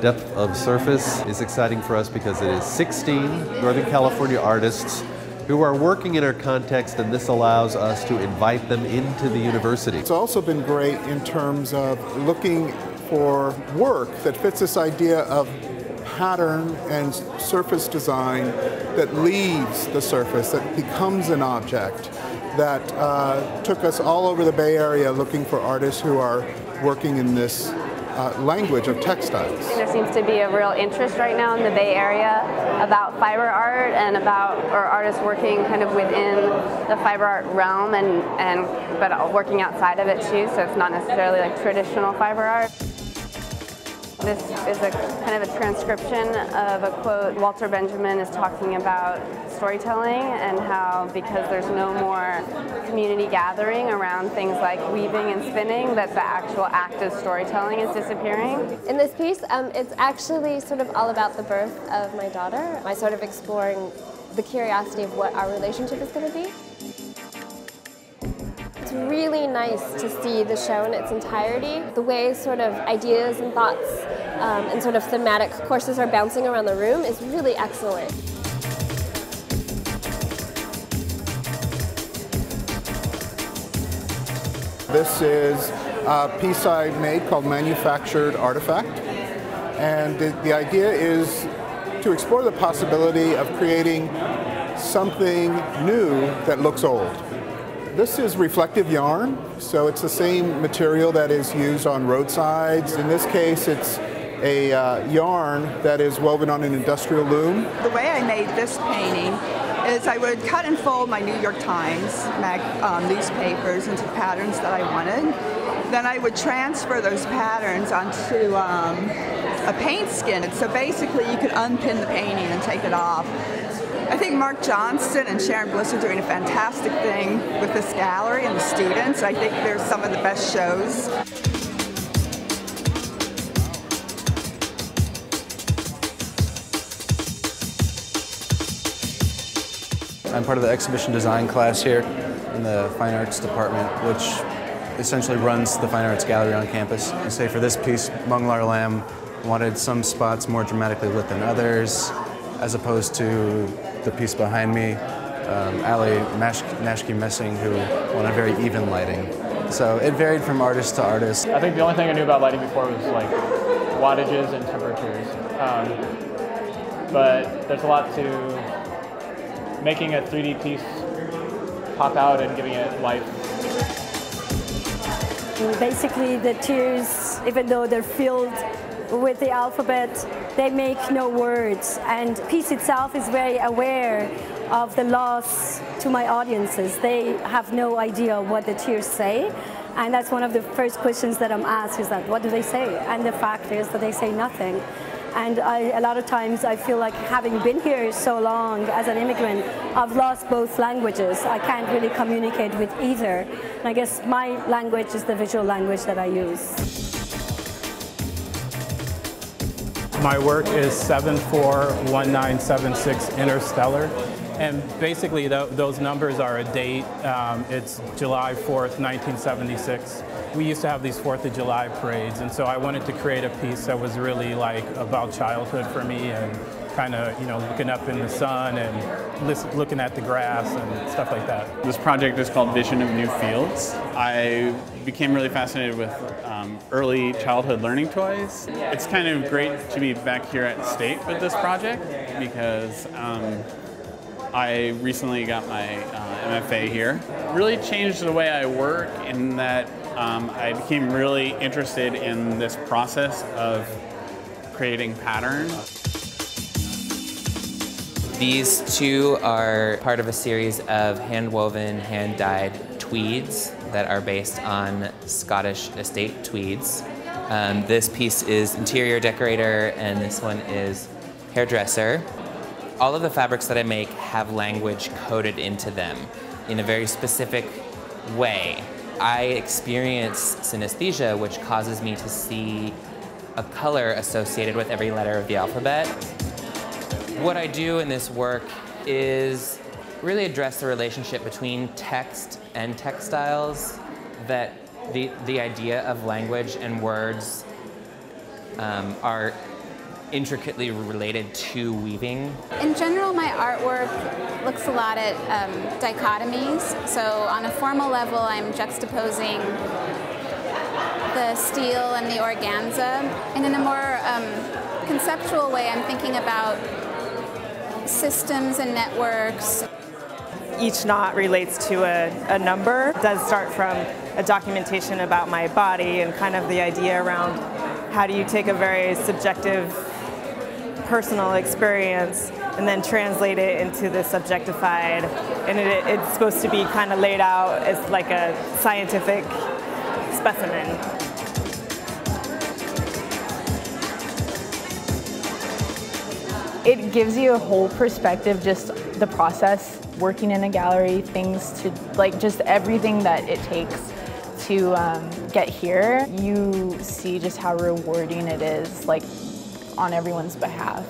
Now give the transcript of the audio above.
depth of surface is exciting for us because it is 16 Northern California artists who are working in our context, and this allows us to invite them into the university. It's also been great in terms of looking for work that fits this idea of pattern and surface design that leaves the surface, that becomes an object, that took us all over the Bay Area looking for artists who are working in this language of textiles. There seems to be a real interest right now in the Bay Area about fiber art and about artists working kind of within the fiber art realm but working outside of it too, so it's not necessarily like traditional fiber art. This is a kind of a transcription of a quote. Walter Benjamin is talking about storytelling and how because there's no more community gathering around things like weaving and spinning, that the actual act of storytelling is disappearing. In this piece, it's actually sort of all about the birth of my daughter. I'm sort of exploring the curiosity of what our relationship is going to be. It's really nice to see the show in its entirety. The way sort of ideas and thoughts and sort of thematic courses are bouncing around the room is really excellent. This is a piece I made called Manufactured Artifact, and the idea is to explore the possibility of creating something new that looks old. This is reflective yarn, so it's the same material that is used on roadsides. In this case, it's a yarn that is woven on an industrial loom. The way I made this painting is I would cut and fold my New York Times newspapers into patterns that I wanted. Then I would transfer those patterns onto a paint skin. So basically you could unpin the painting and take it off. I think Mark Johnston and Sharon Bliss are doing a fantastic thing with this gallery and the students. I think they're some of the best shows. I'm part of the exhibition design class here in the Fine Arts department, which essentially runs the Fine Arts Gallery on campus. I say for this piece, Manglar Lam wanted some spots more dramatically lit than others, as opposed to the piece behind me, Ali Naschke-Messing, who wanted very even lighting. So it varied from artist to artist. I think the only thing I knew about lighting before was like wattages and temperatures. But there's a lot to making a 3D piece pop out and giving it life. Basically the tears, even though they're filled with the alphabet, they make no words, and the piece itself is very aware of the loss to my audiences. They have no idea what the tears say, and that's one of the first questions that I'm asked is that, what do they say? And the fact is that they say nothing. And a lot of times I feel like, having been here so long as an immigrant, I've lost both languages. I can't really communicate with either. And I guess my language is the visual language that I use. My work is 741976 Interstellar, and basically those numbers are a date. It's July 4th, 1976. We used to have these 4th of July parades, and so I wanted to create a piece that was really like about childhood for me, and kind of, you know, looking up in the sun and looking at the grass and stuff like that. This project is called Vision of New Fields. I became really fascinated with early childhood learning toys. It's kind of great to be back here at State with this project because I recently got my MFA here. It really changed the way I work in that I became really interested in this process of creating patterns. These two are part of a series of hand-woven, hand-dyed tweeds that are based on Scottish estate tweeds. This piece is interior decorator, and this one is hairdresser. All of the fabrics that I make have language coded into them in a very specific way. I experience synesthesia, which causes me to see a color associated with every letter of the alphabet. What I do in this work is really address the relationship between text and textiles, that the idea of language and words are intricately related to weaving. In general, my artwork looks a lot at dichotomies. So on a formal level, I'm juxtaposing the steel and the organza. And in a more conceptual way, I'm thinking about systems and networks. Each knot relates to a number. It does start from a documentation about my body and kind of the idea around how do you take a very subjective, personal experience and then translate it into this objectified, and it's supposed to be kind of laid out as like a scientific specimen. It gives you a whole perspective, just the process, working in a gallery, things to, like, just everything that it takes to get here. You see just how rewarding it is, like, on everyone's behalf.